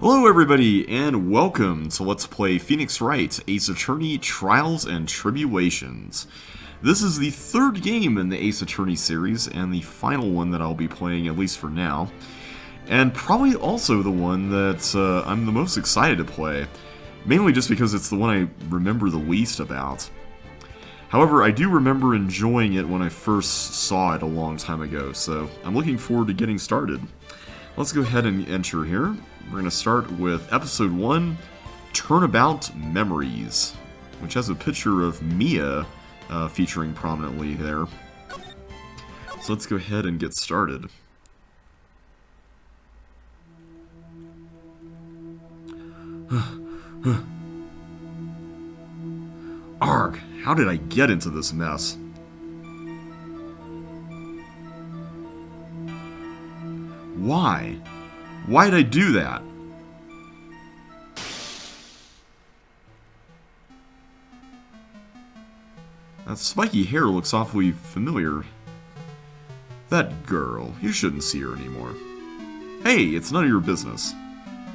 Hello everybody, and welcome to Let's Play Phoenix Wright, Ace Attorney Trials and Tribulations. This is the third game in the Ace Attorney series, and the final one that I'll be playing, at least for now. And probably also the one that I'm the most excited to play, mainly just because it's the one I remember the least about. However, I do remember enjoying it when I first saw it a long time ago, so I'm looking forward to getting started. Let's go ahead and enter here. We're going to start with Episode 1, Turnabout Memories, which has a picture of Mia featuring prominently there. So let's go ahead and get started. Arg, how did I get into this mess? Why? Why'd I do that? That spiky hair looks awfully familiar. That girl, you shouldn't see her anymore. Hey, it's none of your business.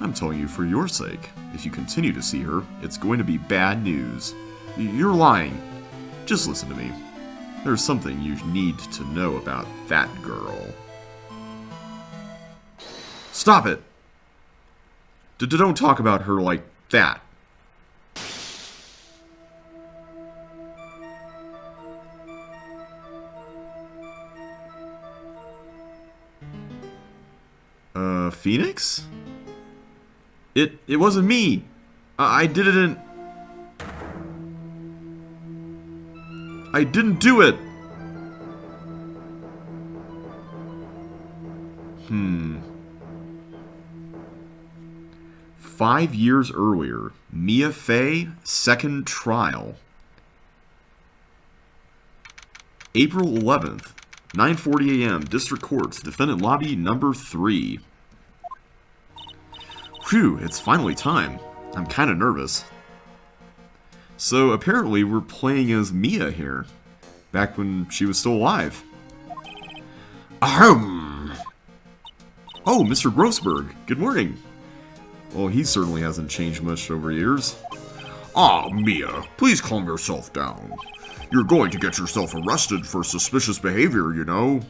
I'm telling you for your sake. If you continue to see her, it's going to be bad news. You're lying. Just listen to me. There's something you need to know about that girl. Stop it! Don't talk about her like that. Phoenix? It wasn't me. I didn't do it. 5 years earlier, Mia Fey, second trial. April 11th, 9:40 a.m., District Courts, Defendant Lobby number 3. Whew, it's finally time. I'm kinda nervous. So apparently we're playing as Mia here, back when she was still alive. Ahem! Oh, Mr. Grossberg, good morning. Well, he certainly hasn't changed much over years. Ah, Mia, please calm yourself down. You're going to get yourself arrested for suspicious behavior, you know.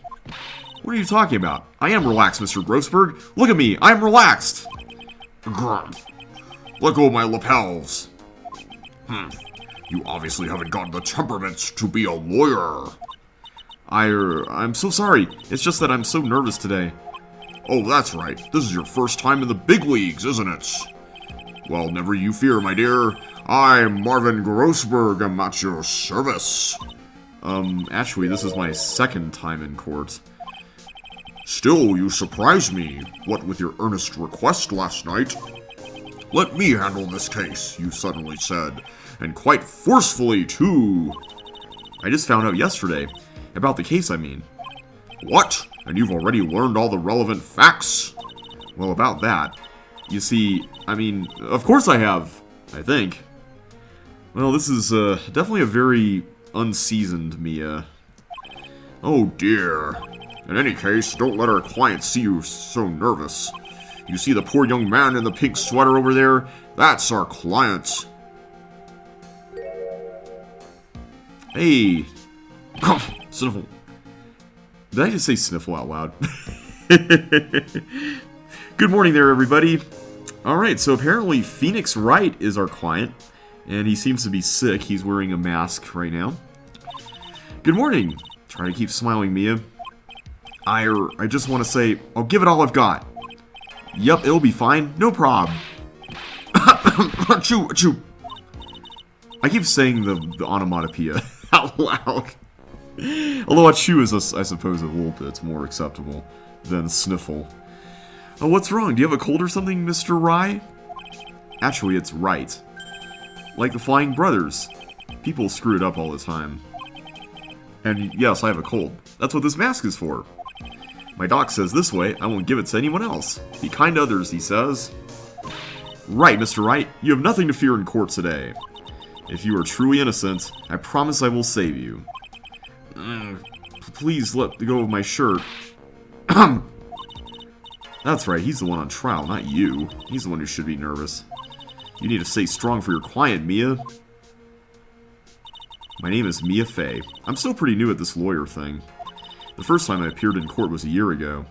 What are you talking about? I am relaxed, Mr. Grossberg. Look at me, I'm relaxed. Grunt. Let go of my lapels. You obviously haven't got the temperaments to be a lawyer. I'm so sorry. It's just that I'm so nervous today. Oh, that's right. This is your first time in the big leagues, isn't it? Well, never you fear, my dear. I'm Marvin Grossberg. I'm at your service. Actually, this is my second time in court. Still, you surprise me. What with your earnest request last night? Let me handle this case, you suddenly said. And quite forcefully, too. I just found out yesterday. About the case, I mean. What? And you've already learned all the relevant facts? Well, about that. You see, I mean, of course I have, I think. Well, this is definitely a very unseasoned Mia. Oh dear. In any case, don't let our client see you so nervous. You see the poor young man in the pink sweater over there? That's our client. Hey. Sniffle. Did I just say sniffle out loud? Good morning there, everybody. Alright, so apparently Phoenix Wright is our client, and he seems to be sick. He's wearing a mask right now. Good morning. Try to keep smiling, Mia. I just want to say, I'll give it all I've got. Yup, it'll be fine. No prob. Achoo, achoo. I keep saying the onomatopoeia out loud. Although achoo is, I suppose, a little bit more acceptable than sniffle. Oh, what's wrong? Do you have a cold or something, Mr. Rye? Actually, it's Wright. Like the Flying Brothers. People screw it up all the time. And yes, I have a cold. That's what this mask is for. My doc says this way, I won't give it to anyone else. Be kind to others, he says. Right, Mr. Wright. You have nothing to fear in court today. If you are truly innocent, I promise I will save you. Please let go of my shirt. That's right, he's the one on trial, not you. He's the one who should be nervous. You need to stay strong for your client, Mia. My name is Mia Fey. I'm still pretty new at this lawyer thing. The first time I appeared in court was a year ago.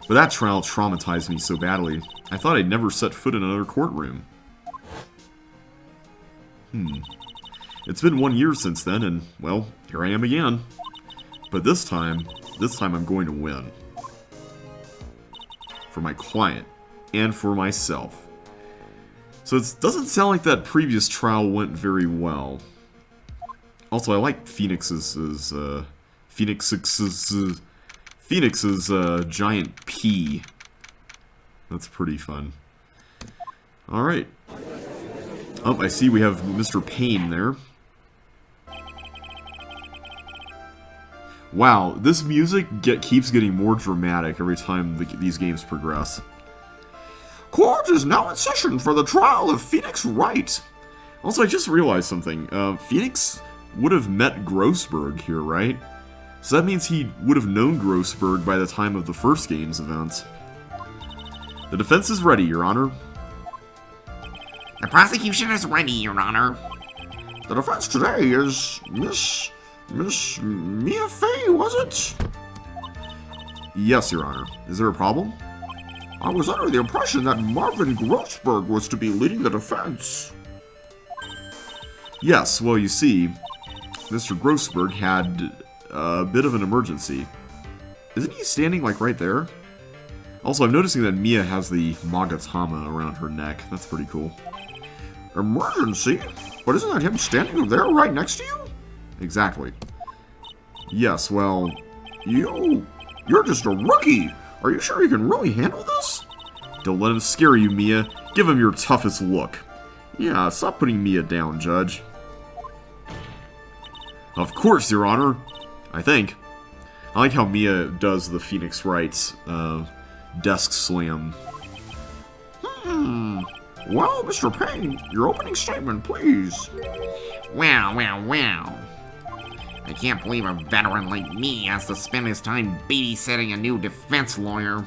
But that trial traumatized me so badly, I thought I'd never set foot in another courtroom. It's been 1 year since then, and, well, here I am again. But this time I'm going to win. For my client, and for myself. So it doesn't sound like that previous trial went very well. Also, I like Phoenix's giant P. That's pretty fun. Alright. Oh, I see we have Mr. Payne there. Wow, this music keeps getting more dramatic every time these games progress. Court is now in session for the trial of Phoenix Wright. Also, I just realized something. Phoenix would have met Grossberg here, right? So that means he would have known Grossberg by the time of the first game's events. The defense is ready, Your Honor. The prosecution is ready, Your Honor. The defense today is Miss Mia Fey, was it? Yes, Your Honor. Is there a problem? I was under the impression that Marvin Grossberg was to be leading the defense. Yes, well, you see, Mr. Grossberg had a bit of an emergency. Isn't he standing, like, right there? Also, I'm noticing that Mia has the Magatama around her neck. That's pretty cool. Emergency? But isn't that him standing there right next to you? Exactly. Yes, well... You're just a rookie! Are you sure you can really handle this? Don't let him scare you, Mia. Give him your toughest look. Yeah, stop putting Mia down, Judge. Of course, Your Honor. I think. I like how Mia does the Phoenix Wright's desk slam. Well, Mr. Payne, your opening statement, please. Wow. I can't believe a veteran like me has to spend his time babysitting a new defense lawyer.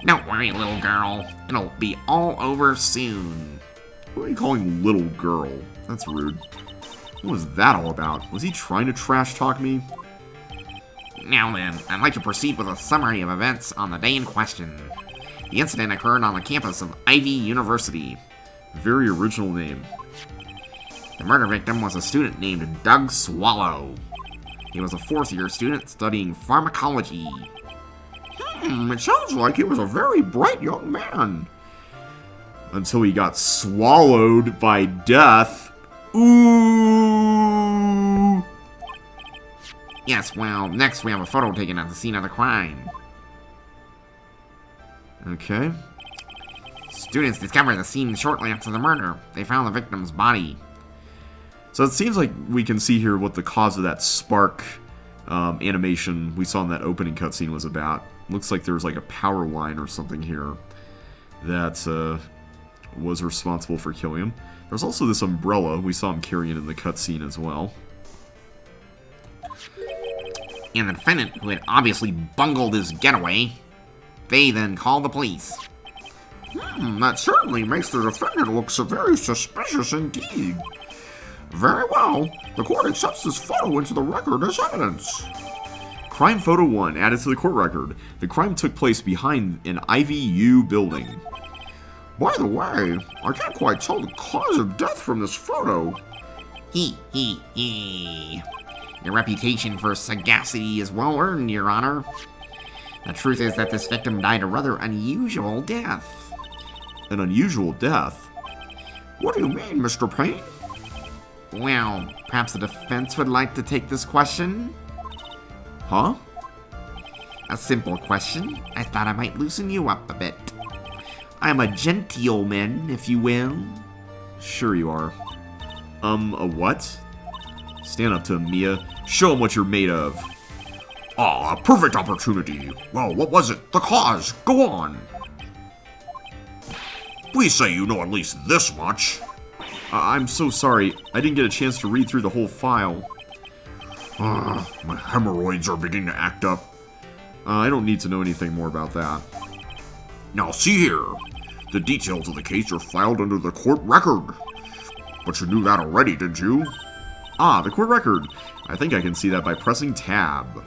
Don't worry, little girl. It'll be all over soon. What are you calling little girl? That's rude. What was that all about? Was he trying to trash talk me? Now then, I'd like to proceed with a summary of events on the day in question. The incident occurred on the campus of Ivy University. Very original name. The murder victim was a student named Doug Swallow. He was a fourth-year student studying pharmacology. It sounds like he was a very bright young man. Until he got swallowed by death. Ooh! Yes, well, next we have a photo taken at the scene of the crime. Okay. Students discovered the scene shortly after the murder. They found the victim's body. So it seems like we can see here what the cause of that spark animation we saw in that opening cutscene was about. Looks like there was like a power line or something here that was responsible for killing him. There's also this umbrella. We saw him carrying it in the cutscene as well. And the defendant, who had obviously bungled his getaway, they then called the police. That certainly makes the defendant look so very suspicious indeed. Very well. The court accepts this photo into the record as evidence. Crime Photo 1 added to the court record. The crime took place behind an IVU building. By the way, I can't quite tell the cause of death from this photo. He. Your reputation for sagacity is well earned, Your Honor. The truth is that this victim died a rather unusual death. An unusual death? What do you mean, Mr. Payne? Well, perhaps the defense would like to take this question? Huh? A simple question. I thought I might loosen you up a bit. I'm a gentleman, if you will. Sure you are. A what? Stand up to him, Mia. Show him what you're made of. Ah, a perfect opportunity. Well, what was it? The cause. Go on. Please say you know at least this much. I'm so sorry. I didn't get a chance to read through the whole file. My hemorrhoids are beginning to act up. I don't need to know anything more about that. Now see here. The details of the case are filed under the court record. But you knew that already, didn't you? Ah, the court record. I think I can see that by pressing tab.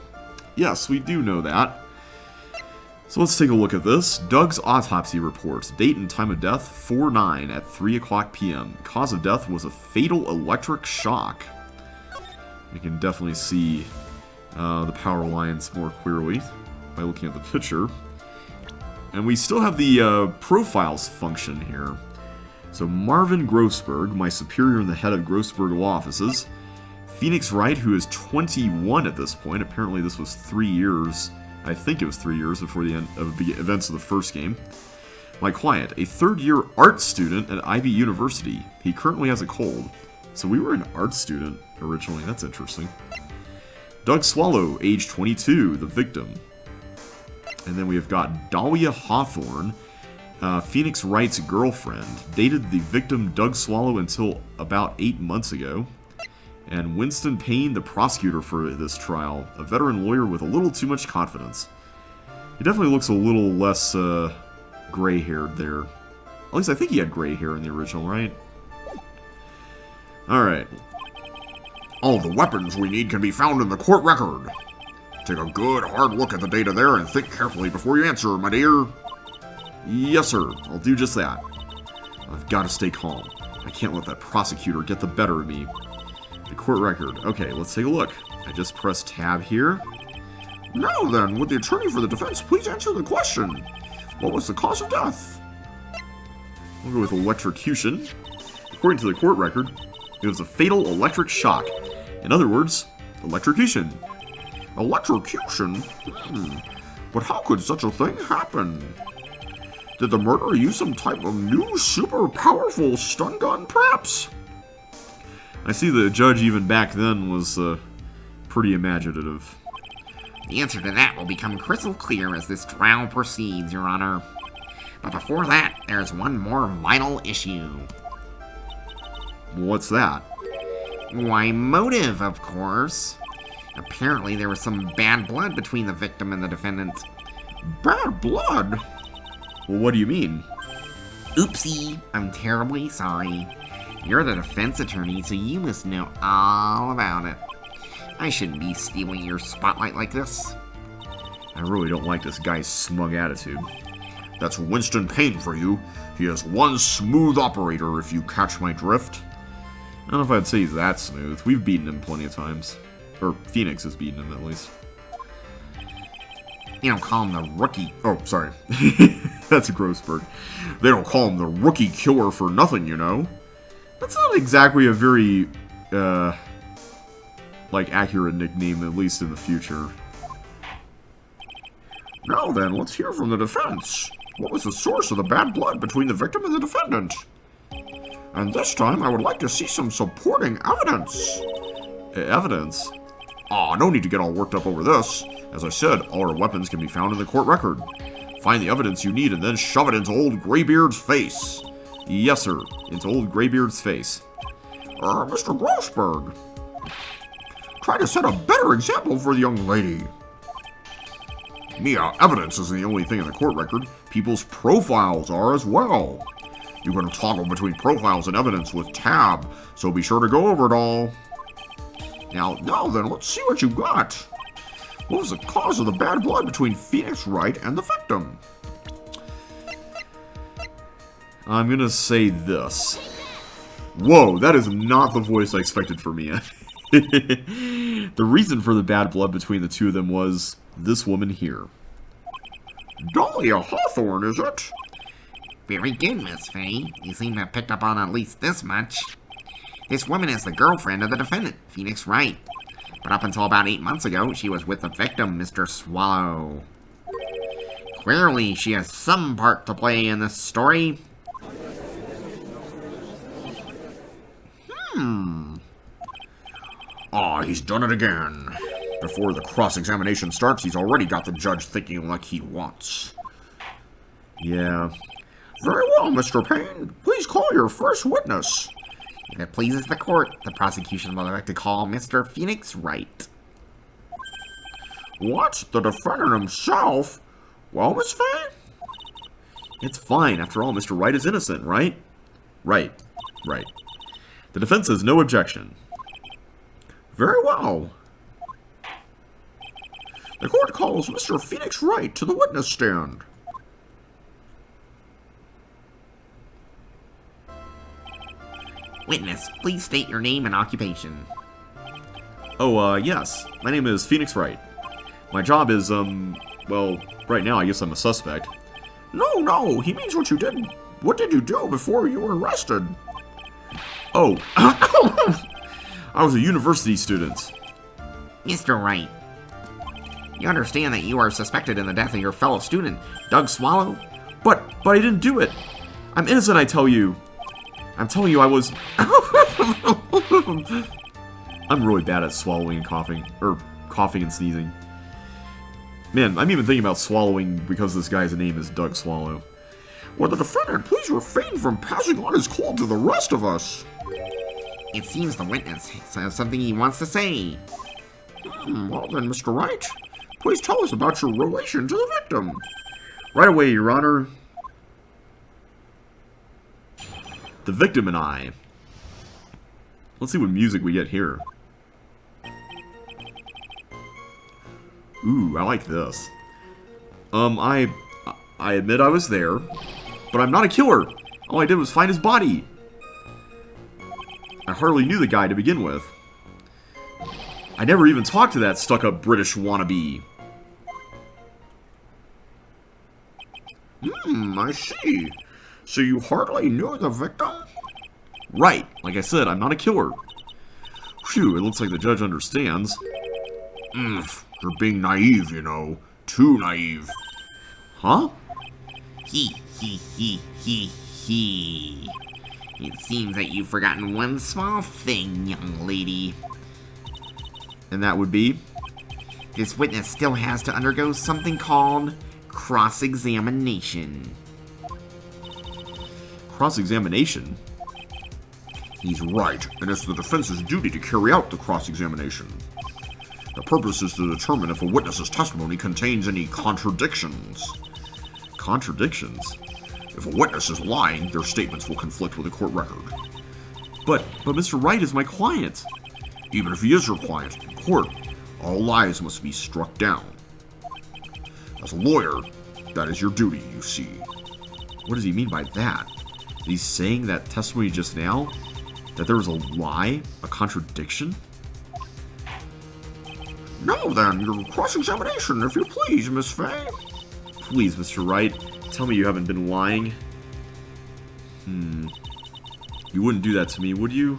Yes, we do know that. So let's take a look at this. Doug's autopsy report. Date and time of death, 4/9 at 3 o'clock p.m. Cause of death was a fatal electric shock. You can definitely see the power lines more clearly by looking at the picture. And we still have the profiles function here. So Marvin Grossberg, my superior and the head of Grossberg Law Offices. Phoenix Wright, who is 21 at this point. Apparently this was 3 years. I think it was 3 years before the end of the events of the first game. My client, a third-year art student at Ivy University. He currently has a cold. So we were an art student originally. That's interesting. Doug Swallow, age 22, the victim. And then we have got Dalia Hawthorne, Phoenix Wright's girlfriend. Dated the victim Doug Swallow until about 8 months ago. And Winston Payne, the prosecutor for this trial, a veteran lawyer with a little too much confidence. He definitely looks a little less gray-haired there. At least I think he had gray hair in the original, right? Alright. All the weapons we need can be found in the court record. Take a good hard look at the data there and think carefully before you answer, my dear. Yes, sir. I'll do just that. I've got to stay calm. I can't let that prosecutor get the better of me. The court record. Okay, let's take a look. I just pressed tab here. Now then, would the attorney for the defense please answer the question? What was the cause of death? We'll go with electrocution. According to the court record, it was a fatal electric shock. In other words, electrocution. Electrocution? But how could such a thing happen? Did the murderer use some type of new super powerful stun gun, perhaps? I see the judge even back then was pretty imaginative. The answer to that will become crystal clear as this trial proceeds, Your Honor. But before that, there's one more vital issue. What's that? Why, motive, of course. Apparently there was some bad blood between the victim and the defendant. Bad blood? Well, what do you mean? Oopsie, I'm terribly sorry. You're the defense attorney, so you must know all about it. I shouldn't be stealing your spotlight like this. I really don't like this guy's smug attitude. That's Winston Payne for you. He is one smooth operator, if you catch my drift. I don't know if I'd say he's that smooth. We've beaten him plenty of times. Or Phoenix has beaten him, at least. You don't call him the rookie. Oh, sorry. That's a Grossberg. They don't call him the rookie killer for nothing, you know. That's not exactly a very, accurate nickname, at least in the future. Now then, let's hear from the defense. What was the source of the bad blood between the victim and the defendant? And this time, I would like to see some supporting evidence. Evidence? Ah, no need to get all worked up over this. As I said, all our weapons can be found in the court record. Find the evidence you need and then shove it into old Graybeard's face. Yes, sir. Into old Graybeard's face. Mr. Grossberg. Try to set a better example for the young lady. Mia, evidence isn't the only thing in the court record. People's profiles are as well. You can toggle between profiles and evidence with tab, so be sure to go over it all. Now then, let's see what you got. What was the cause of the bad blood between Phoenix Wright and the victim? I'm gonna say this. Whoa, that is not the voice I expected for Mia. The reason for the bad blood between the two of them was this woman here. Dalia Hawthorne, is it? Very good, Miss Faye. You seem to have picked up on at least this much. This woman is the girlfriend of the defendant, Phoenix Wright. But up until about 8 months ago, she was with the victim, Mr. Swallow. Clearly, she has some part to play in this story. Ah, he's done it again. Before the cross-examination starts, he's already got the judge thinking like he wants. Yeah. Very well, Mr. Payne. Please call your first witness. If it pleases the court, the prosecution would like to call Mr. Phoenix Wright. What? The defendant himself? Well, Miss Faye? It's fine. After all, Mr. Wright is innocent, right? Right. The defense has no objection. Very well. The court calls Mr. Phoenix Wright to the witness stand. Witness, please state your name and occupation. Oh, yes. My name is Phoenix Wright. My job is, well, right now I guess I'm a suspect. No, he means what you did. What did you do before you were arrested? Oh, I was a university student. Mr. Wright, you understand that you are suspected in the death of your fellow student, Doug Swallow? But I didn't do it. I'm innocent, I tell you. I'm telling you I was... I'm really bad at swallowing and coughing. Or coughing and sneezing. Man, I'm even thinking about swallowing because this guy's name is Doug Swallow. Will the defendant please refrain from passing on his call to the rest of us? It seems the witness has something he wants to say. Well then, Mr. Wright, please tell us about your relation to the victim. Right away, Your Honor. The victim and I. Let's see what music we get here. Ooh, I like this. I admit I was there, but I'm not a killer. All I did was find his body. I hardly knew the guy to begin with. I never even talked to that stuck-up British wannabe. I see. So you hardly knew the victim? Right. Like I said, I'm not a killer. Phew, it looks like the judge understands. You're being naive, you know. Too naive. Huh? He. It seems that you've forgotten one small thing, young lady. And that would be? This witness still has to undergo something called cross-examination. Cross-examination? He's right, and it's the defense's duty to carry out the cross-examination. The purpose is to determine if a witness's testimony contains any contradictions. Contradictions? If a witness is lying, their statements will conflict with the court record. But Mr. Wright is my client. Even if he is your client, in court, all lies must be struck down. As a lawyer, that is your duty, you see. What does he mean by that? He's saying that testimony just now? That there was a lie? A contradiction? Now then, your cross-examination, if you please, Miss Faye. Please, Mr. Wright, tell me you haven't been lying. You wouldn't do that to me, would you?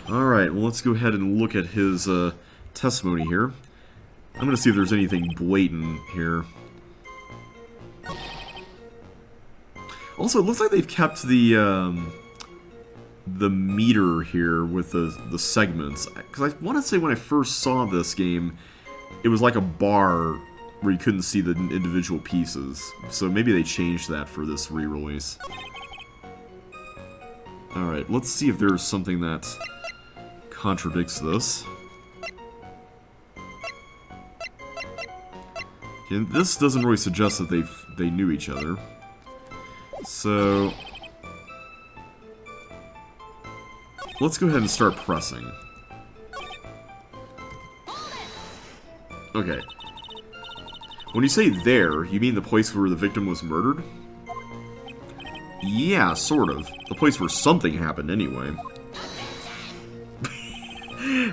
Alright, well, let's go ahead and look at his testimony here. I'm going to see if there's anything blatant here. Also, it looks like they've kept the meter here with the segments. Because I want to say when I first saw this game, it was like a bar where you couldn't see the individual pieces. So maybe they changed that for this re-release. Alright, let's see if there's something that contradicts this. Okay, this doesn't really suggest that they knew each other. So let's go ahead and start pressing. Okay. When you say there, you mean the place where the victim was murdered? Yeah, sort of. The place where something happened anyway.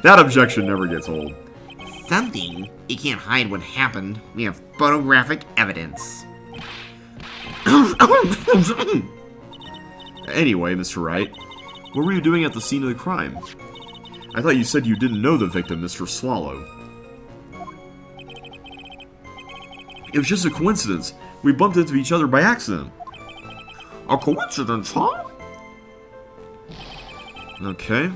That objection never gets old. Something? It can't hide what happened. We have photographic evidence. Anyway, Mr. Wright, what were you doing at the scene of the crime? I thought you said you didn't know the victim, Mr. Swallow. It was just a coincidence. We bumped into each other by accident. A coincidence, huh? Okay.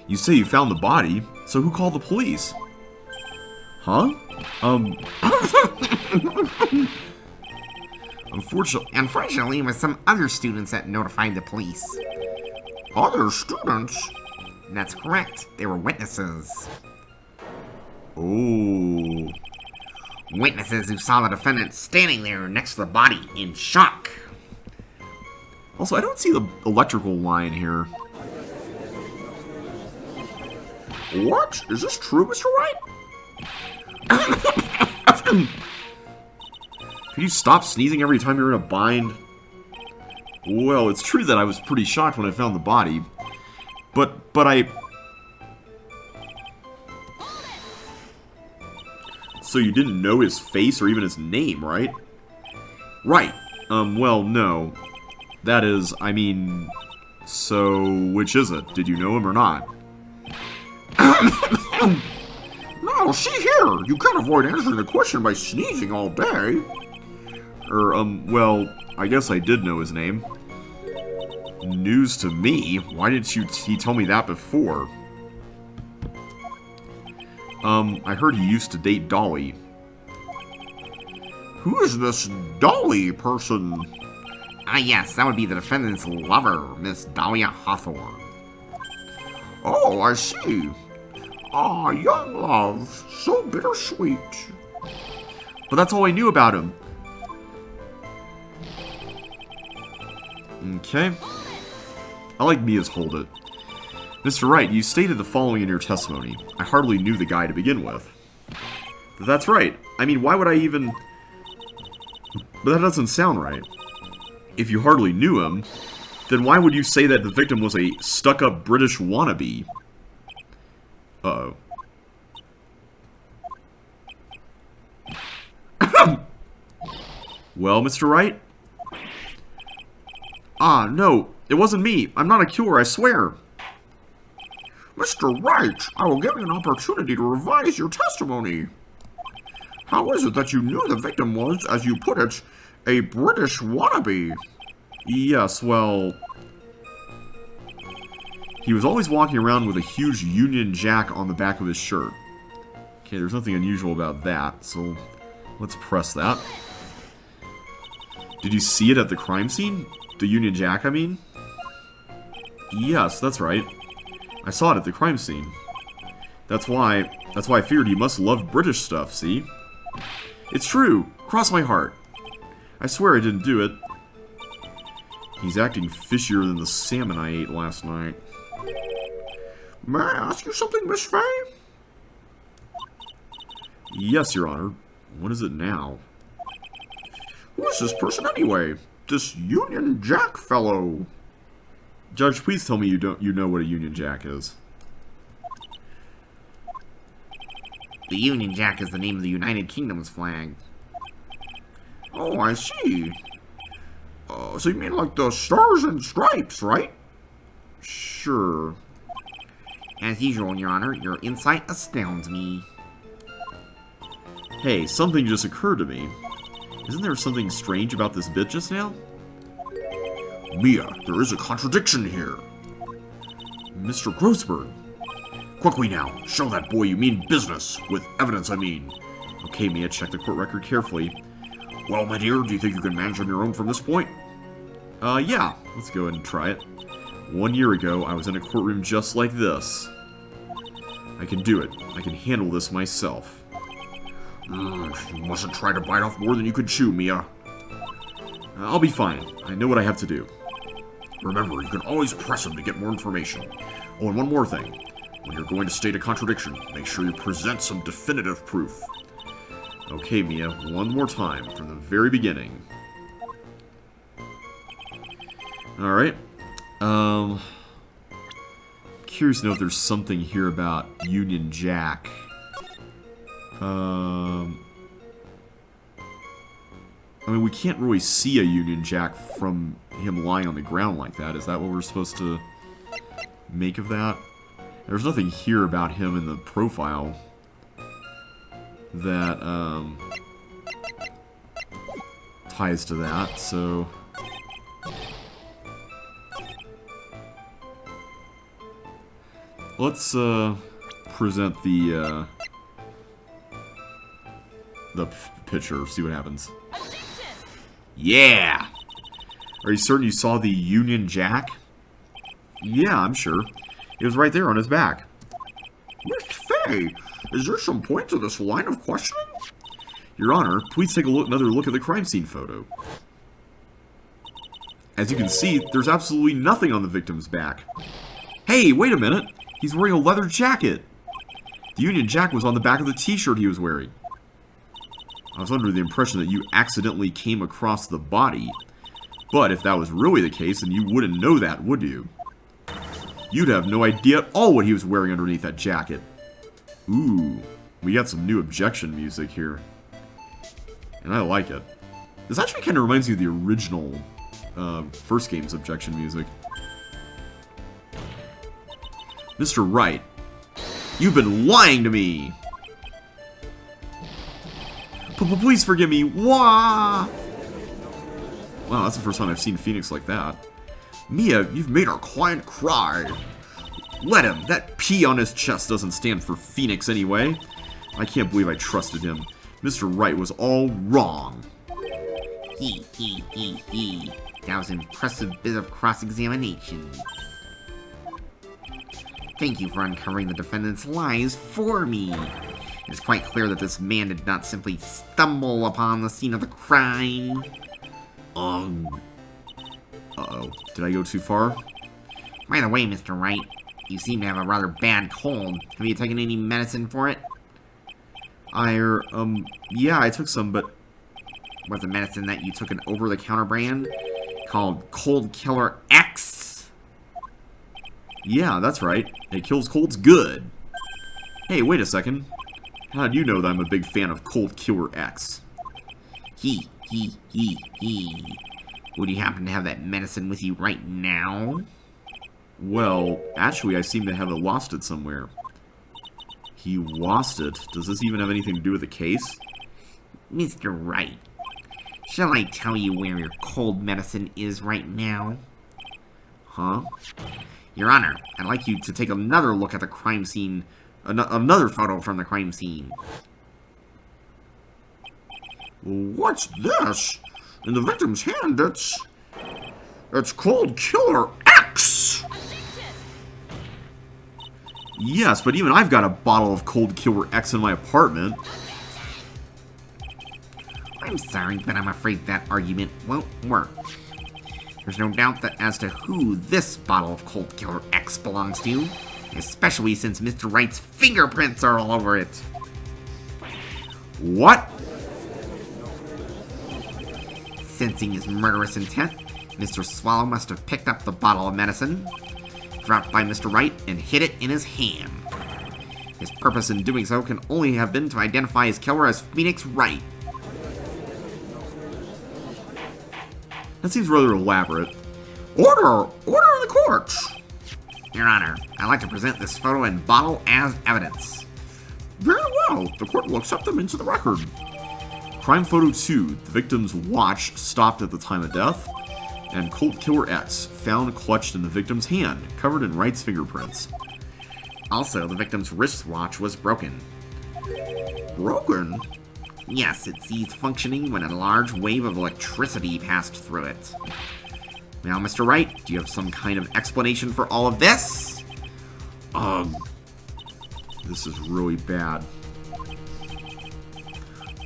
You say you found the body, so who called the police? Huh? Unfortunately, it was some other students that notified the police. Other students? That's correct. They were witnesses. Oh. Witnesses who saw the defendant standing there next to the body in shock. Also, I don't see the electrical line here. What? Is this true, Mr. Wright? Could you stop sneezing every time you're in a bind? Well, it's true that I was pretty shocked when I found the body. But I... So you didn't know his face or even his name, right? Right. Well, no. That is, I mean... So, which is it? Did you know him or not? No, see here. You can't avoid answering the question by sneezing all day. Well, I guess I did know his name. News to me? Why didn't he tell me that before? I heard he used to date Dolly. Who is this Dolly person? Ah, yes, that would be the defendant's lover, Miss Dalia Hawthorne. Oh, I see. Ah, young love. So bittersweet. But that's all I knew about him. Okay. I like Mia's hold it. Mr. Wright, you stated the following in your testimony. I hardly knew the guy to begin with. But that's right. I mean, why would I even... But that doesn't sound right. If you hardly knew him, then why would you say that the victim was a stuck-up British wannabe? Uh-oh. Well, Mr. Wright? Ah, no, it wasn't me. I'm not a killer, I swear. Mr. Wright, I will give you an opportunity to revise your testimony. How is it that you knew the victim was, as you put it, a British wannabe? Yes, well... He was always walking around with a huge Union Jack on the back of his shirt. Okay, there's nothing unusual about that, so let's press that. Did you see it at the crime scene? The Union Jack, I mean? Yes, that's right. I saw it at the crime scene. That's why I figured he must love British stuff, see? It's true! Cross my heart. I swear I didn't do it. He's acting fishier than the salmon I ate last night. May I ask you something, Miss Fay? Yes, Your Honor. What is it now? Who is this person anyway? This Union Jack fellow? Judge, please tell me you know what a Union Jack is. The Union Jack is the name of the United Kingdom's flag. Oh, I see. So you mean like the Stars and Stripes, right? Sure. As usual, Your Honor, your insight astounds me. Hey, something just occurred to me. Isn't there something strange about this bit just now? Mia, there is a contradiction here. Mr. Grossberg. Quickly now, show that boy you mean business. With evidence, I mean. Okay, Mia, check the court record carefully. Well, my dear, do you think you can manage on your own from this point? Yeah. Let's go ahead and try it. 1 year ago, I was in a courtroom just like this. I can do it. I can handle this myself. You mustn't try to bite off more than you can chew, Mia. I'll be fine. I know what I have to do. Remember, you can always press him to get more information. Oh, and one more thing. When you're going to state a contradiction, make sure you present some definitive proof. Okay, Mia, one more time, from the very beginning. Alright. Curious to know if there's something here about Union Jack. I mean, we can't really see a Union Jack from him lying on the ground like that. Is that what we're supposed to make of that? There's nothing here about him in the profile that ties to that, so... Let's present the picture, see what happens. Yeah! Are you certain you saw the Union Jack? Yeah, I'm sure. It was right there on his back. Miss Fay, is there some point to this line of questioning? Your Honor, please take another look at the crime scene photo. As you can see, there's absolutely nothing on the victim's back. Hey, wait a minute! He's wearing a leather jacket! The Union Jack was on the back of the t-shirt he was wearing. I was under the impression that you accidentally came across the body. But if that was really the case, then you wouldn't know that, would you? You'd have no idea at all what he was wearing underneath that jacket. Ooh, we got some new objection music here. And I like it. This actually kind of reminds me of the original first game's objection music. Mr. Wright, you've been lying to me! Please forgive me. Wah! Wow, that's the first time I've seen Phoenix like that. Mia, you've made our client cry. Let him. That P on his chest doesn't stand for Phoenix anyway. I can't believe I trusted him. Mr. Wright was all wrong. He. That was an impressive bit of cross-examination. Thank you for uncovering the defendant's lies for me. It's quite clear that this man did not simply stumble upon the scene of the crime. Uh-oh. Did I go too far? By the way, Mr. Wright, you seem to have a rather bad cold. Have you taken any medicine for it? Yeah, I took some, but... Was the medicine that you took an over-the-counter brand called Cold Killer X? Yeah, that's right. It kills colds good. Hey, wait a second. How did you know that I'm a big fan of Cold Killer X? He. Would you happen to have that medicine with you right now? Well, actually, I seem to have lost it somewhere. He lost it? Does this even have anything to do with the case? Mr. Wright, shall I tell you where your cold medicine is right now? Huh? Your Honor, I'd like you to take another look at the crime scene, another photo from the crime scene. What's this? In the victim's hand, it's Cold Killer X! Yes, but even I've got a bottle of Cold Killer X in my apartment. I'm sorry, but I'm afraid that argument won't work. There's no doubt that as to who this bottle of Cold Killer X belongs to, especially since Mr. Wright's fingerprints are all over it. What? Sensing his murderous intent, Mr. Swallow must have picked up the bottle of medicine, dropped by Mr. Wright, and hid it in his hand. His purpose in doing so can only have been to identify his killer as Phoenix Wright. That seems rather elaborate. Order in the courts! Your Honor, I'd like to present this photo and bottle as evidence. Very well, the court will accept them into the record. Crime Photo 2, the victim's watch stopped at the time of death, and Cold Killer X, found clutched in the victim's hand, covered in Wright's fingerprints. Also, the victim's wristwatch was broken. Broken? Yes, it ceased functioning when a large wave of electricity passed through it. Now, Mr. Wright, do you have some kind of explanation for all of this? This is really bad.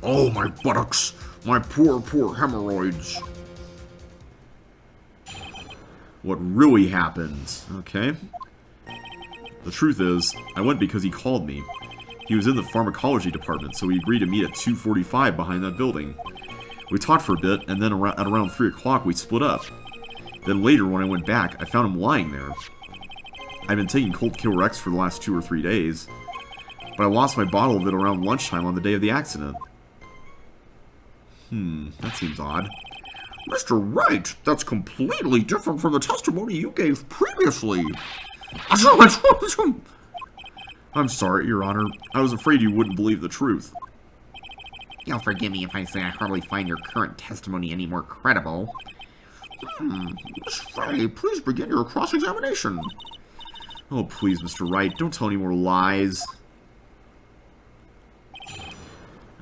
Oh, my buttocks! My poor hemorrhoids! What really happened, okay? The truth is, I went because he called me. He was in the pharmacology department, so we agreed to meet at 2:45 behind that building. We talked for a bit, and then at around 3 o'clock we split up. Then later, when I went back, I found him lying there. I've been taking Cold Killer X for the last 2 or 3 days, but I lost my bottle of it around lunchtime on the day of the accident. That seems odd. Mr. Wright, that's completely different from the testimony you gave previously. I'm sorry, Your Honor. I was afraid you wouldn't believe the truth. You'll forgive me if I say I hardly find your current testimony any more credible. Miss Fay, please begin your cross-examination. Oh, please, Mr. Wright, don't tell any more lies.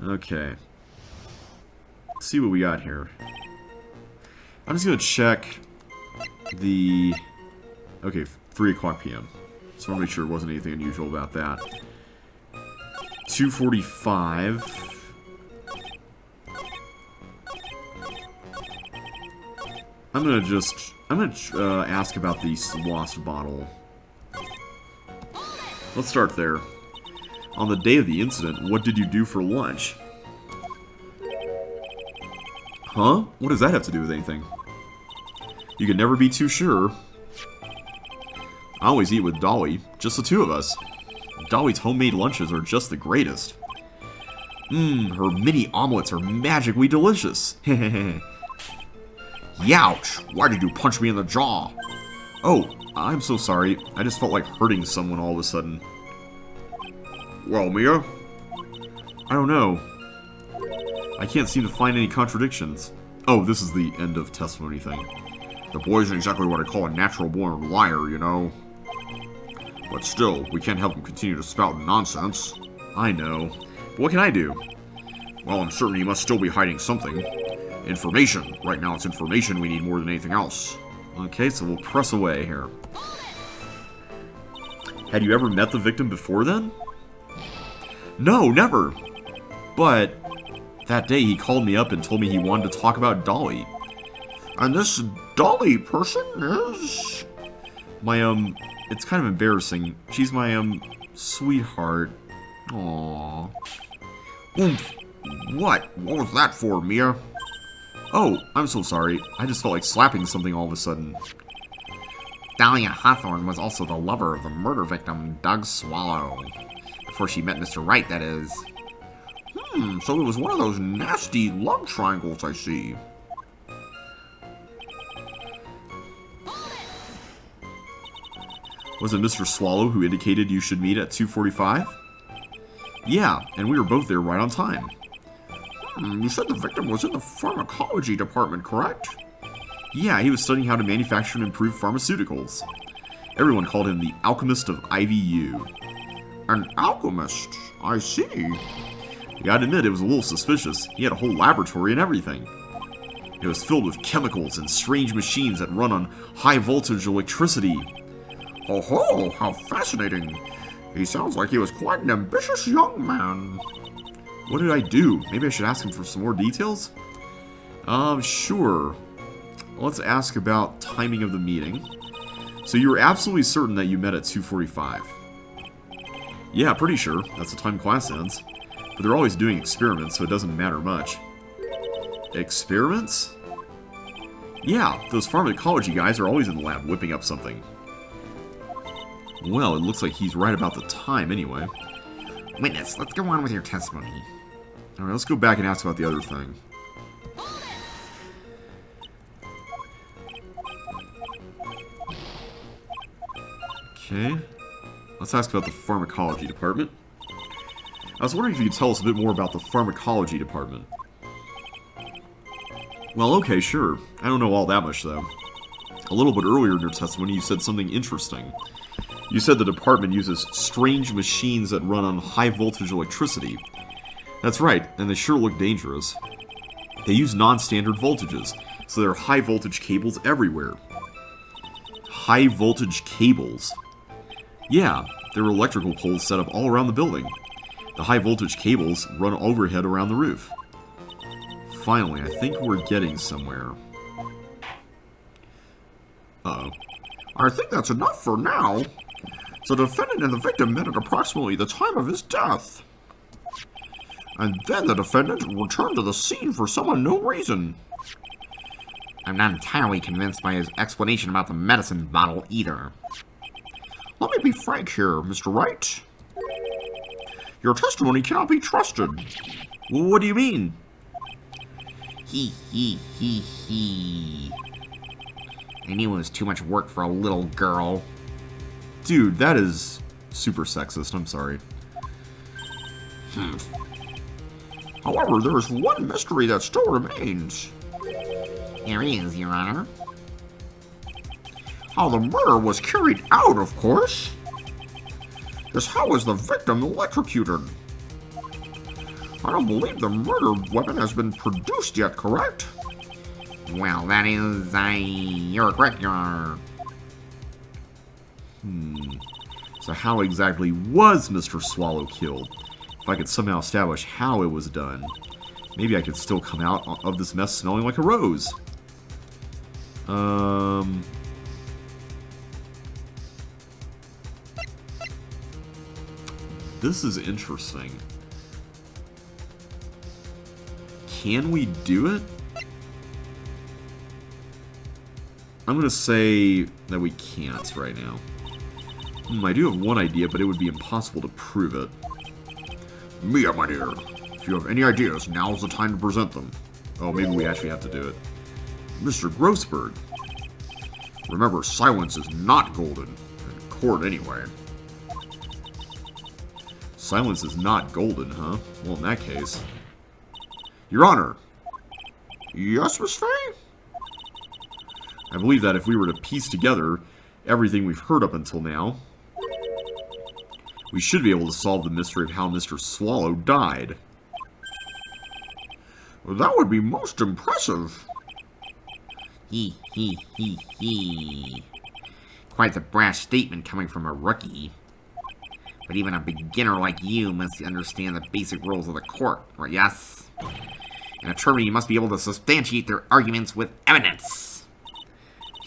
Okay. Let's see what we got here. I'm just gonna check the... Okay, 3 o'clock p.m. Just want to make sure there wasn't anything unusual about that. 245. I'm gonna ask about the lost bottle. Let's start there. On the day of the incident, what did you do for lunch? Huh? What does that have to do with anything? You can never be too sure. I always eat with Dolly, just the two of us. Dolly's homemade lunches are just the greatest. Her mini omelets are magically delicious. Youch! Why did you punch me in the jaw? Oh, I'm so sorry. I just felt like hurting someone all of a sudden. Well, Mia? I don't know. I can't seem to find any contradictions. Oh, this is the end of testimony thing. The boy isn't exactly what I call a natural-born liar, you know. But still, we can't have him continue to spout nonsense. I know. But what can I do? Well, I'm certain he must still be hiding something. Information. Right now it's information we need more than anything else. Okay, so we'll press away here. Had you ever met the victim before then? No, never. But that day he called me up and told me he wanted to talk about Dolly. And this Dolly person is... It's kind of embarrassing. She's my, sweetheart. Aww. Oomph. What? What was that for, Mia? Oh, I'm so sorry. I just felt like slapping something all of a sudden. Dalia Hawthorne was also the lover of the murder victim, Doug Swallow. Before she met Mr. Wright, that is. So it was one of those nasty love triangles I see. Was it Mr. Swallow who indicated you should meet at 2:45? Yeah, and we were both there right on time. You said the victim was in the pharmacology department, correct? Yeah, he was studying how to manufacture and improve pharmaceuticals. Everyone called him the alchemist of IVU. An alchemist? I see. You gotta admit, it was a little suspicious. He had a whole laboratory and everything. It was filled with chemicals and strange machines that run on high-voltage electricity. Oh, how fascinating. He sounds like he was quite an ambitious young man. What did I do? Maybe I should ask him for some more details? Sure. Let's ask about timing of the meeting. So you were absolutely certain that you met at 2:45? Yeah, pretty sure. That's the time class ends. But they're always doing experiments, so it doesn't matter much. Experiments? Yeah, those pharmacology guys are always in the lab whipping up something. Well, it looks like he's right about the time anyway. Witness, let's go on with your testimony. Alright, let's go back and ask about the other thing. Okay. Let's ask about the pharmacology department. I was wondering if you could tell us a bit more about the pharmacology department. Well, okay, sure. I don't know all that much, though. A little bit earlier in your testimony, you said something interesting. You said the department uses strange machines that run on high-voltage electricity. That's right, and they sure look dangerous. They use non-standard voltages, so there are high-voltage cables everywhere. High-voltage cables? Yeah, there are electrical poles set up all around the building. The high-voltage cables run overhead around the roof. Finally, I think we're getting somewhere. Uh-oh. I think that's enough for now. The defendant and the victim met at approximately the time of his death. And then the defendant returned to the scene for some unknown reason. I'm not entirely convinced by his explanation about the medicine bottle either. Let me be frank here, Mr. Wright. Your testimony cannot be trusted. What do you mean? He. I knew it was too much work for a little girl. Dude, that is super sexist. I'm sorry. However, there is one mystery that still remains. There is, Your Honor. How the murder was carried out, of course. Just how was the victim electrocuted? I don't believe the murder weapon has been produced yet, correct? Well, that is, you're correct, Your Honor. So how exactly was Mr. Swallow killed? If I could somehow establish how it was done, maybe I could still come out of this mess smelling like a rose. This is interesting. Can we do it? I'm going to say that we can't right now. I do have one idea, but it would be impossible to prove it. Mia, my dear, if you have any ideas, now's the time to present them. Oh, maybe we actually have to do it. Mr. Grossberg. Remember, silence is not golden. In court, anyway. Silence is not golden, huh? Well, in that case... Your Honor. Yes, Miss Fay? I believe that if we were to piece together everything we've heard up until now, we should be able to solve the mystery of how Mr. Swallow died. Well, that would be most impressive. He. Quite the brash statement coming from a rookie. But even a beginner like you must understand the basic rules of the court, right? Yes? An attorney must be able to substantiate their arguments with evidence.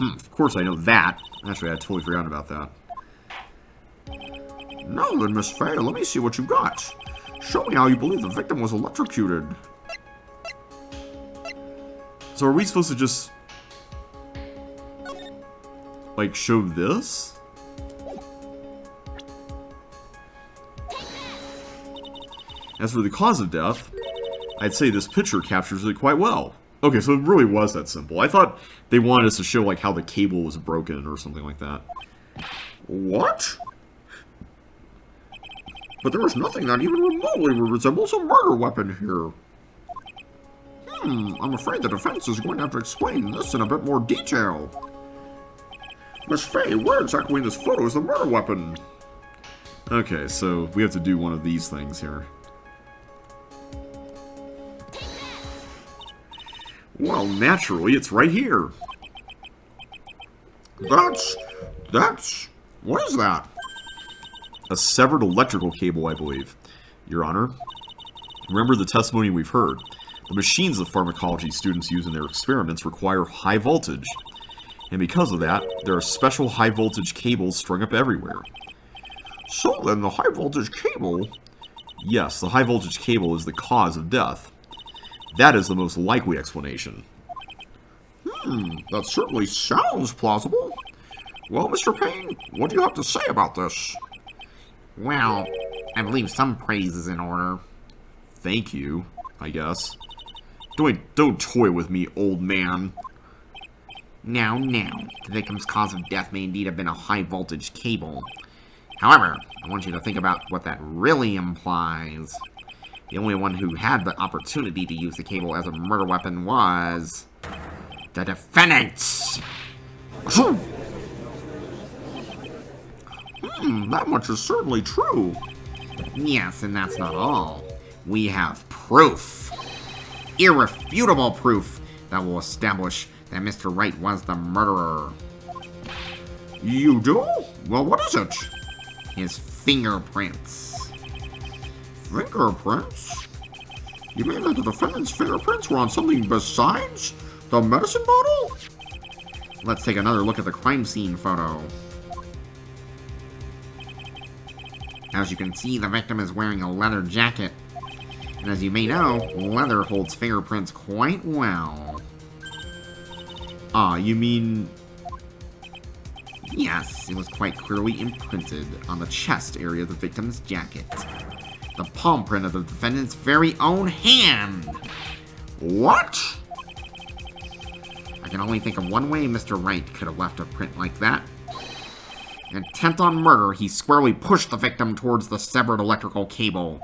Of course I know that. Actually, I totally forgot about that. Now then, Miss Fay, let me see what you got. Show me how you believe the victim was electrocuted. So are we supposed to just... like, show this? As for the cause of death, I'd say this picture captures it quite well. Okay, so it really was that simple. I thought they wanted us to show, like, how the cable was broken or something like that. What? But there was nothing that even remotely resembles a murder weapon here. I'm afraid the defense is going to have to explain this in a bit more detail. Miss Fay, where exactly in this photo is the murder weapon? Okay, so we have to do one of these things here. Well, naturally, it's right here. What is that? A severed electrical cable, I believe, Your Honor. Remember the testimony we've heard. The machines the pharmacology students use in their experiments require high voltage. And because of that, there are special high voltage cables strung up everywhere. So then the high voltage cable... Yes, the high voltage cable is the cause of death. That is the most likely explanation. That certainly sounds plausible. Well, Mr. Payne, what do you have to say about this? Well, I believe some praise is in order. Thank you, I guess. Don't toy with me, old man. Now, the victim's cause of death may indeed have been a high-voltage cable. However, I want you to think about what that really implies. The only one who had the opportunity to use the cable as a murder weapon was... the defendant! That much is certainly true. Yes, and that's not all. We have proof. Irrefutable proof that will establish that Mr. Wright was the murderer. You do? Well, what is it? His fingerprints. Fingerprints? You mean that the defendant's fingerprints were on something besides the medicine bottle? Let's take another look at the crime scene photo. As you can see, the victim is wearing a leather jacket. And as you may know, leather holds fingerprints quite well. Ah, you mean... Yes, it was quite clearly imprinted on the chest area of the victim's jacket. The palm print of the defendant's very own hand! What? I can only think of one way Mr. Wright could have left a print like that. Intent on murder, he squarely pushed the victim towards the severed electrical cable.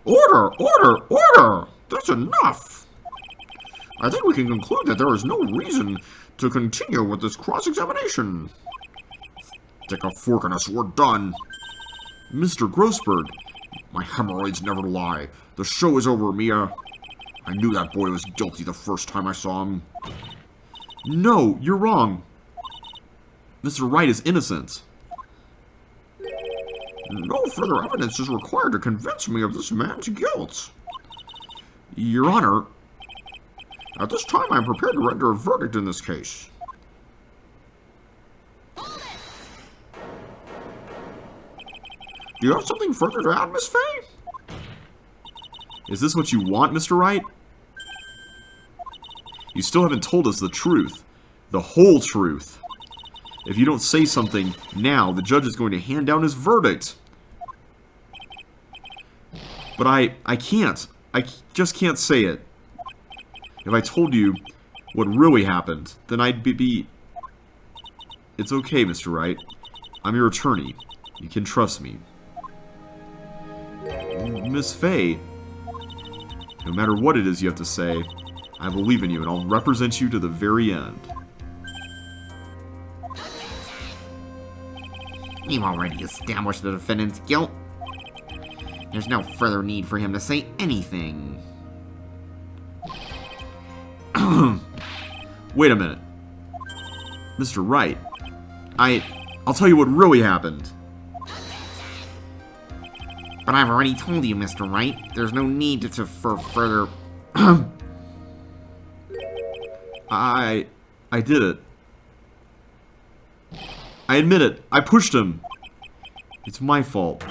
Order! Order! Order! That's enough! I think we can conclude that there is no reason to continue with this cross-examination. Stick a fork in us, we're done. Mr. Grossberg, my hemorrhoids never lie. The show is over, Mia. I knew that boy was guilty the first time I saw him. No, you're wrong. Mr. Wright is innocent. No further evidence is required to convince me of this man's guilt. Your Honor, At this time, I am prepared to render a verdict in this case. Do you have something further to add, Miss Fay? is this what you want, Mr. Wright? You still haven't told us the truth. The whole truth. If you don't say something now, the judge is going to hand down his verdict. But I can't. I just can't say it. If I told you what really happened, then I'd be... It's okay, Mr. Wright. I'm your attorney. You can trust me. Miss Fay, no matter what it is you have to say, I believe in you, and I'll represent you to the very end. You've already established the defendant's guilt. There's no further need for him to say anything. Wait a minute. Mr. Wright, I'll tell you what really happened. But I've already told you, Mr. Wright, there's no need for further... I did it. I admit it. I pushed him. It's my fault.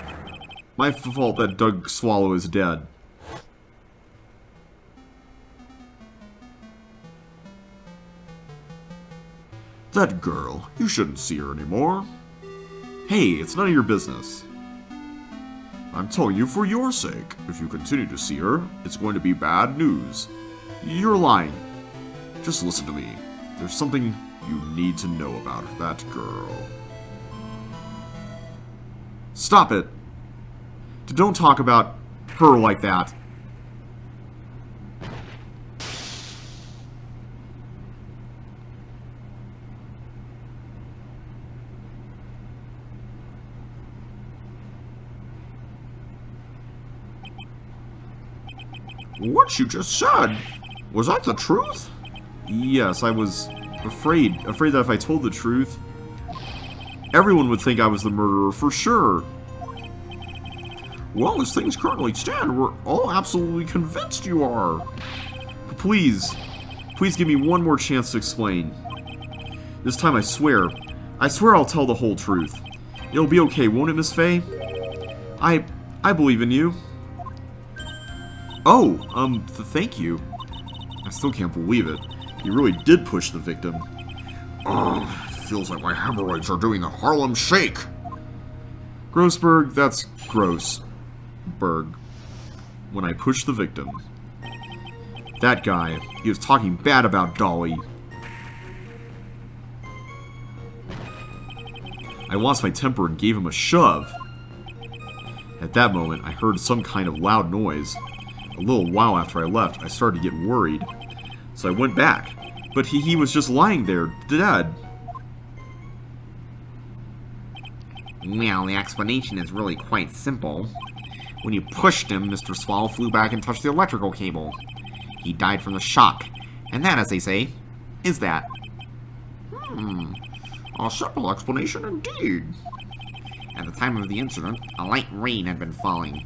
My fault that Doug Swallow is dead. That girl, you shouldn't see her anymore. Hey, it's none of your business. I'm telling you for your sake. If you continue to see her, it's going to be bad news. You're lying. Just listen to me. There's something you need to know about that girl. Stop it. Don't talk about her like that. What you just said? Was that the truth? Yes, I was afraid that if I told the truth, everyone would think I was the murderer for sure. Well, as things currently stand, we're all absolutely convinced you are. But please give me one more chance to explain. This time I swear I'll tell the whole truth. It'll be okay, won't it, Miss Fay? I believe in you. Oh, thank you. I still can't believe it. You really did push the victim. Ugh, feels like my hemorrhoids are doing the Harlem Shake. Grossberg, that's Grossberg. When I pushed the victim. That guy, he was talking bad about Dolly. I lost my temper and gave him a shove. At that moment, I heard some kind of loud noise. A little while after I left, I started to get worried. So I went back. But he was just lying there, dead. Well, the explanation is really quite simple. When you pushed him, Mr. Swallow flew back and touched the electrical cable. He died from the shock. And that, as they say, is that. A simple explanation indeed. At the time of the incident, a light rain had been falling.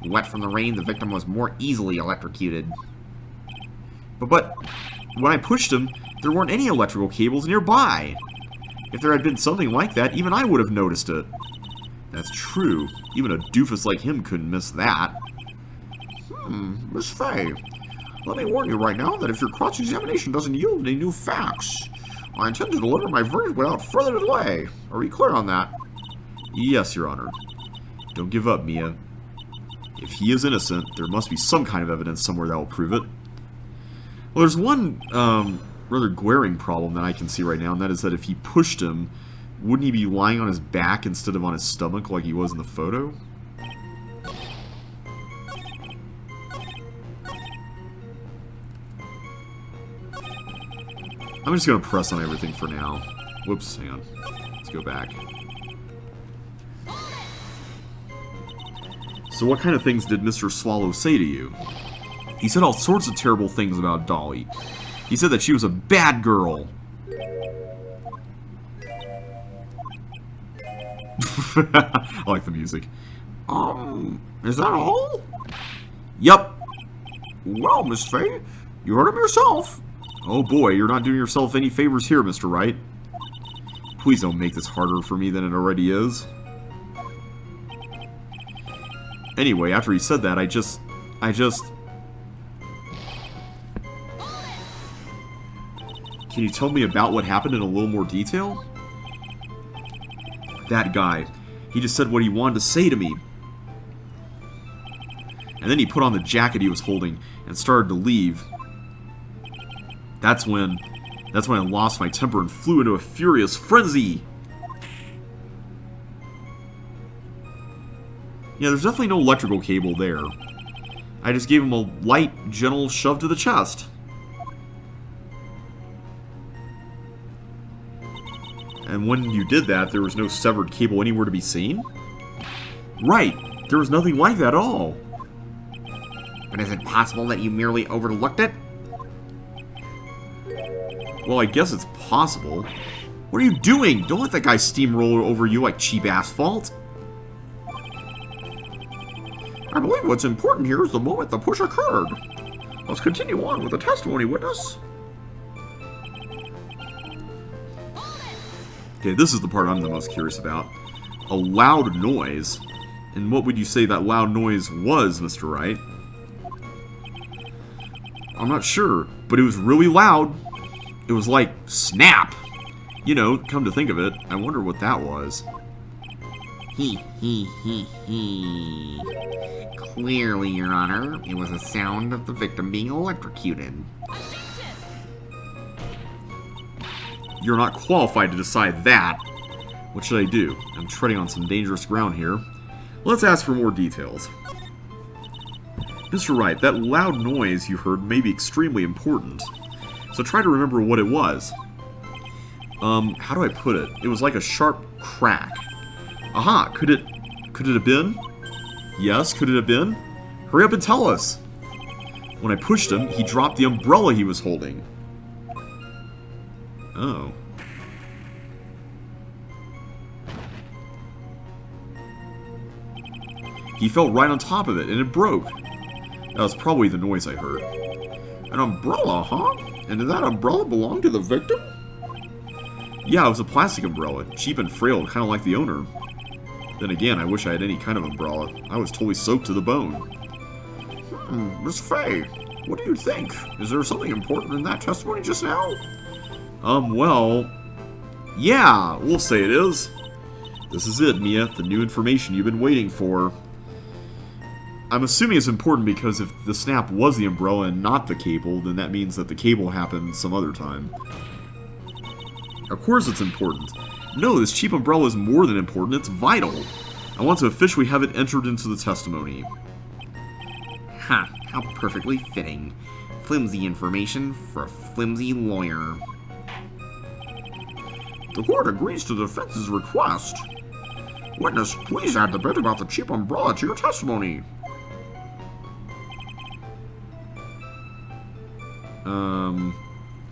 Wet from the rain, the victim was more easily electrocuted. But when I pushed him, there weren't any electrical cables nearby. If there had been something like that, even I would have noticed it. That's true. Even a doofus like him couldn't miss that. Miss Fay, let me warn you right now that if your cross-examination doesn't yield any new facts, I intend to deliver my verdict without further delay. Are we clear on that? Yes, Your Honor. Don't give up, Mia. If he is innocent, there must be some kind of evidence somewhere that will prove it. Well, there's one rather glaring problem that I can see right now, and that is that if he pushed him, wouldn't he be lying on his back instead of on his stomach like he was in the photo? I'm just going to press on everything for now. Whoops, hang on. Let's go back. So what kind of things did Mr. Swallow say to you? He said all sorts of terrible things about Dolly. He said that she was a bad girl. I like the music. Is that all? Yup. Well, Miss Faye, you heard him yourself. Oh boy, you're not doing yourself any favors here, Mr. Wright. Please don't make this harder for me than it already is. Anyway, after he said that, I just... Can you tell me about what happened in a little more detail? That guy. He just said what he wanted to say to me. And then he put on the jacket he was holding and started to leave. That's when I lost my temper and flew into a furious frenzy. Yeah, there's definitely no electrical cable there. I just gave him a light, gentle shove to the chest. And when you did that, there was no severed cable anywhere to be seen? Right, there was nothing like that at all. But is it possible that you merely overlooked it? Well, I guess it's possible. What are you doing? Don't let that guy steamroll over you like cheap asphalt. I believe what's important here is the moment the push occurred. Let's continue on with the testimony, witness. Okay, this is the part I'm the most curious about. A loud noise. And what would you say that loud noise was, Mr. Wright? I'm not sure, but it was really loud. It was like, snap! You know, come to think of it, I wonder what that was. Clearly, Your Honor, it was a sound of the victim being electrocuted. You're not qualified to decide that. What should I do? I'm treading on some dangerous ground here. Let's ask for more details. Mr. Wright, that loud noise you heard may be extremely important. So try to remember what it was. How do I put it? It was like a sharp crack. Aha, could it have been? Yes, could it have been? Hurry up and tell us. When I pushed him, he dropped the umbrella he was holding. Oh. He fell right on top of it, and it broke. That was probably the noise I heard. An umbrella, huh? And did that umbrella belong to the victim? Yeah, it was a plastic umbrella, cheap and frail, kind of like the owner. Then again, I wish I had any kind of umbrella. I was totally soaked to the bone. Miss Faye, what do you think? Is there something important in that testimony just now? Well... Yeah, we'll say it is. This is it, Mia, the new information you've been waiting for. I'm assuming it's important because if the snap was the umbrella and not the cable, then that means that the cable happened some other time. Of course it's important. No, this cheap umbrella is more than important, it's vital. I want to officially have it entered into the testimony. Ha, how perfectly fitting. Flimsy information for a flimsy lawyer. The court agrees to the defense's request. Witness, please add the bit about the cheap umbrella to your testimony.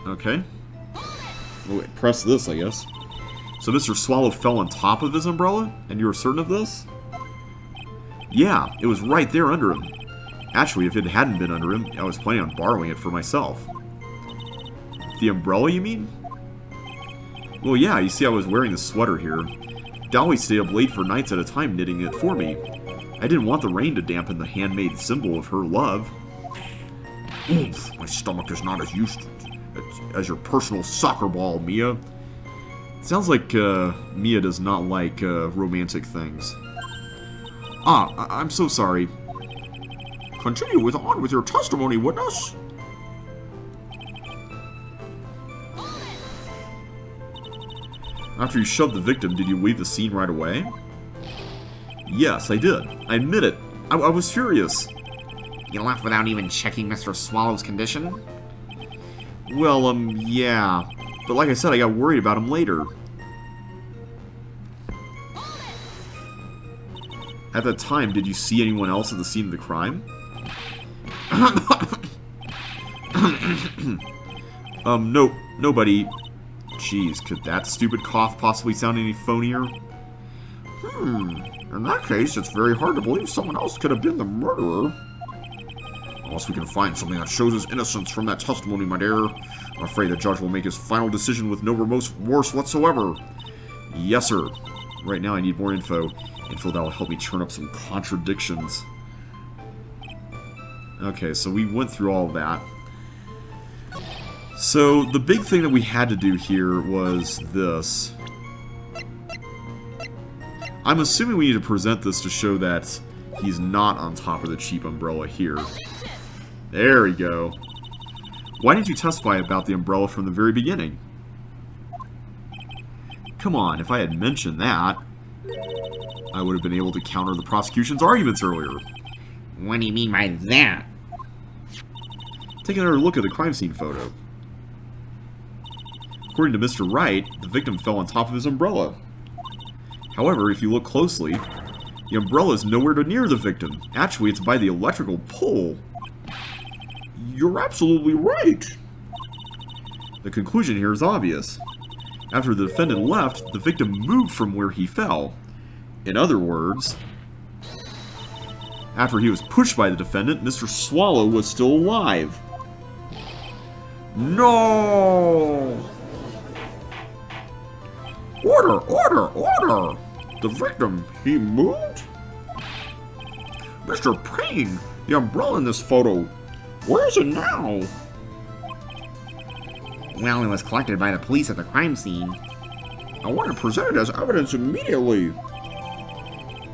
Okay. Oh, wait, press this, I guess. So Mr. Swallow fell on top of his umbrella? And you were certain of this? Yeah, it was right there under him. Actually, if it hadn't been under him, I was planning on borrowing it for myself. The umbrella, you mean? Well, yeah, you see I was wearing the sweater here. Dalia stayed up late for nights at a time knitting it for me. I didn't want the rain to dampen the handmade symbol of her love. Oomph, my stomach is not as used as your personal soccer ball, Mia. Sounds like Mia does not like romantic things. I'm so sorry. Continue on with your testimony, witness. After you shoved the victim, did you leave the scene right away? Yes, I did. I admit it. I was furious. You left without even checking Mr. Swallow's condition? Well, yeah. But like I said, I got worried about him later. At that time, did you see anyone else at the scene of the crime? No, nobody. Jeez, could that stupid cough possibly sound any phonier? In that case, it's very hard to believe someone else could have been the murderer. Unless we can find something that shows his innocence from that testimony, my dear. I'm afraid the judge will make his final decision with no remorse whatsoever. Yes, sir. Right now I need more info. Info that will help me turn up some contradictions. Okay, so we went through all of that. So, the big thing that we had to do here was this. I'm assuming we need to present this to show that he's not on top of the cheap umbrella here. There we go. Why didn't you testify about the umbrella from the very beginning? Come on, if I had mentioned that, I would have been able to counter the prosecution's arguments earlier. What do you mean by that? Take another look at the crime scene photo. According to Mr. Wright, the victim fell on top of his umbrella. However, if you look closely, the umbrella is nowhere near the victim. Actually, it's by the electrical pole. You're absolutely right. The conclusion here is obvious. After the defendant left, the victim moved from where he fell. In other words, after he was pushed by the defendant, Mr. Swallow was still alive. No! Order, order, order! The victim, he moved? Mr. Payne, the umbrella in this photo, where is it now? Well, it was collected by the police at the crime scene. I want to present it as evidence immediately.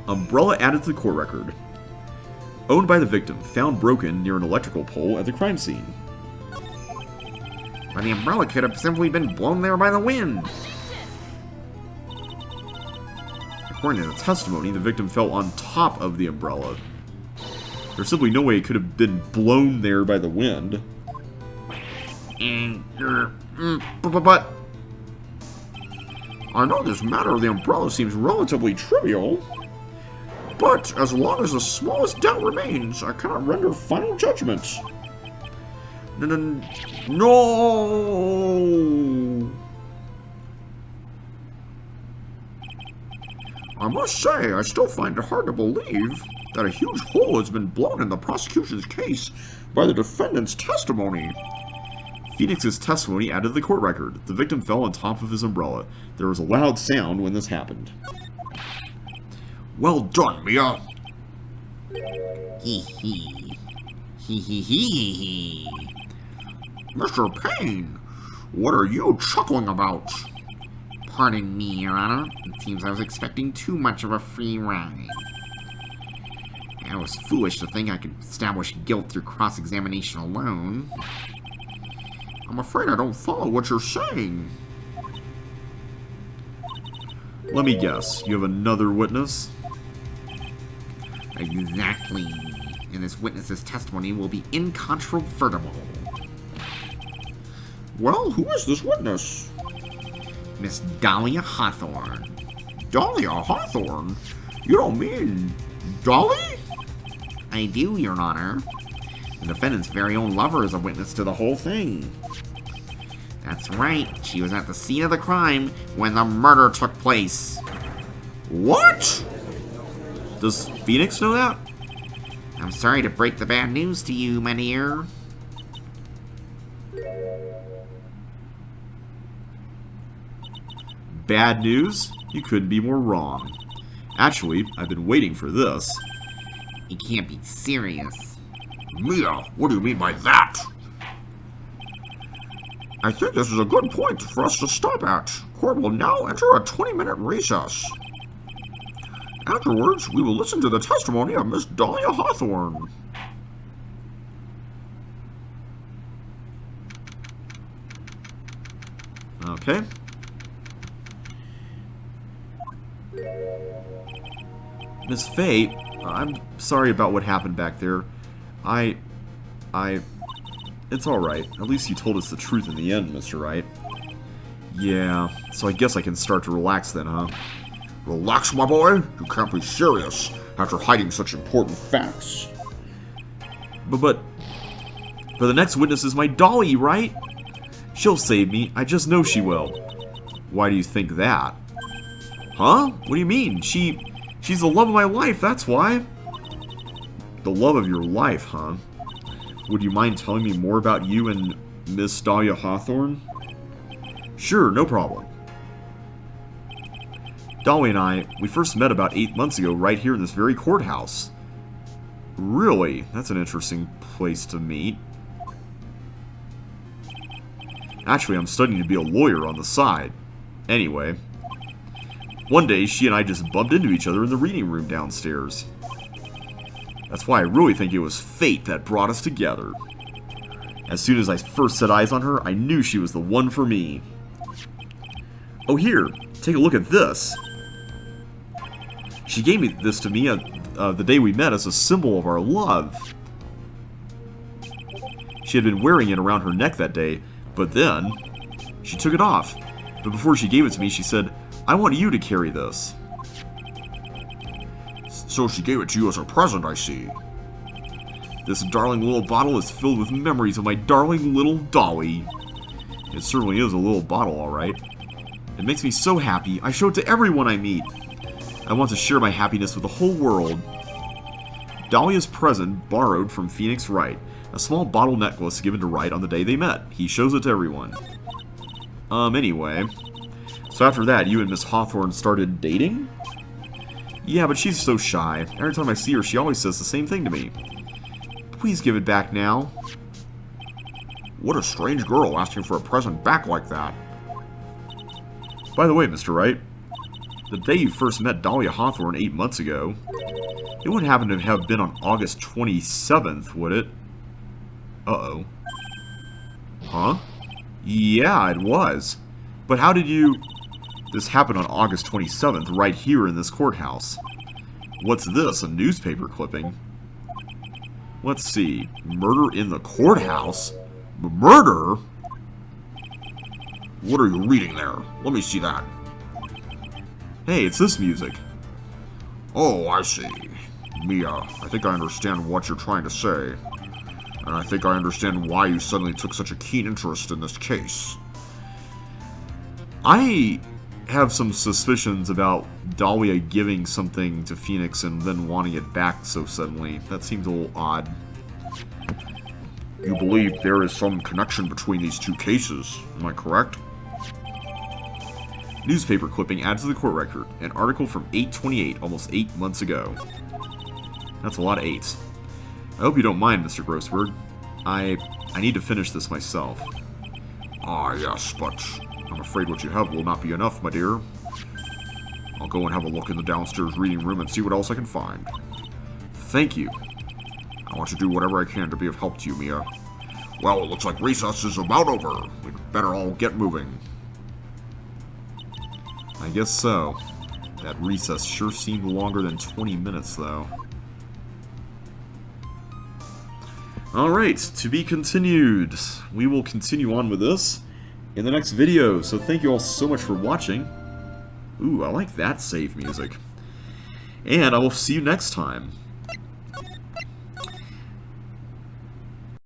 Umbrella added to the court record. Owned by the victim, found broken near an electrical pole at the crime scene. But the umbrella could have simply been blown there by the wind. According to the testimony, the victim fell on top of the umbrella. There's simply no way it could have been blown there by the wind. But I know this matter of the umbrella seems relatively trivial, but as long as the smallest doubt remains, I cannot render final judgment. No! I must say, I still find it hard to believe that a huge hole has been blown in the prosecution's case by the defendant's testimony. Phoenix's testimony added to the court record. The victim fell on top of his umbrella. There was a loud sound when this happened. Well done, Mia. Hee hee. Hee hee hee hee. Mr. Payne, what are you chuckling about? Pardon me, Your Honor. It seems I was expecting too much of a free ride. I was foolish to think I could establish guilt through cross-examination alone. I'm afraid I don't follow what you're saying. Let me guess. You have another witness? Exactly. And this witness's testimony will be incontrovertible. Well, who is this witness? Miss Dalia Hawthorne. Dalia Hawthorne? You don't mean Dolly? I do, Your Honor. The defendant's very own lover is a witness to the whole thing. That's right. She was at the scene of the crime when the murder took place. What? Does Phoenix know that? I'm sorry to break the bad news to you, my dear. Bad news? You couldn't be more wrong. Actually, I've been waiting for this. You can't be serious. Mia, what do you mean by that? I think this is a good point for us to stop at. Court will now enter a 20-minute recess. Afterwards, we will listen to the testimony of Miss Dalia Hawthorne. Okay. Miss Faye, I'm sorry about what happened back there. It's alright. At least you told us the truth in the end, Mr. Wright. Yeah, so I guess I can start to relax then, huh? Relax, my boy. You can't be serious after hiding such important facts. But the next witness is my Dolly, right? She'll save me. I just know she will. Why do you think that? Huh? What do you mean? She's the love of my life, that's why. The love of your life, huh? Would you mind telling me more about you and Miss Dalia Hawthorne? Sure, no problem. Dalia and I, we first met about 8 months ago right here in this very courthouse. Really? That's an interesting place to meet. Actually, I'm studying to be a lawyer on the side. Anyway, one day she and I just bumped into each other in the reading room downstairs. That's why I really think it was fate that brought us together. As soon as I first set eyes on her, I knew she was the one for me. Oh, here, take a look at this. She gave me this to me the day we met as a symbol of our love. She had been wearing it around her neck that day, but then she took it off. But before she gave it to me, she said, "I want you to carry this." So she gave it to you as a present, I see. This darling little bottle is filled with memories of my darling little Dolly. It certainly is a little bottle, alright. It makes me so happy, I show it to everyone I meet. I want to share my happiness with the whole world. Dalia's present borrowed from Phoenix Wright, a small bottle necklace given to Wright on the day they met. He shows it to everyone. Anyway. So after that, you and Miss Hawthorne started dating? Yeah, but she's so shy. Every time I see her, she always says the same thing to me. Please give it back now. What a strange girl asking for a present back like that. By the way, Mr. Wright, the day you first met Dalia Hawthorne 8 months ago, it wouldn't happen to have been on August 27th, would it? Uh-oh. Huh? Yeah, it was. But how did you... This happened on August 27th, right here in this courthouse. What's this, a newspaper clipping? Let's see. Murder in the courthouse? Murder? What are you reading there? Let me see that. Hey, it's this music. Oh, I see. Mia, I think I understand what you're trying to say. And I think I understand why you suddenly took such a keen interest in this case. I have some suspicions about Dalia giving something to Phoenix and then wanting it back so suddenly. That seems a little odd. You believe there is some connection between these two cases, am I correct? Newspaper clipping adds to the court record. An article from 8/28, almost 8 months ago. That's a lot of 8s. I hope you don't mind, Mr. Grossberg. I need to finish this myself. Ah, yes, but I'm afraid what you have will not be enough, my dear. I'll go and have a look in the downstairs reading room and see what else I can find. Thank you. I want to do whatever I can to be of help to you, Mia. Well, it looks like recess is about over. We'd better all get moving. I guess so. That recess sure seemed longer than 20 minutes, though. Alright, to be continued. We will continue on with this in the next video, so thank you all so much for watching. Ooh, I like that save music. And I will see you next time.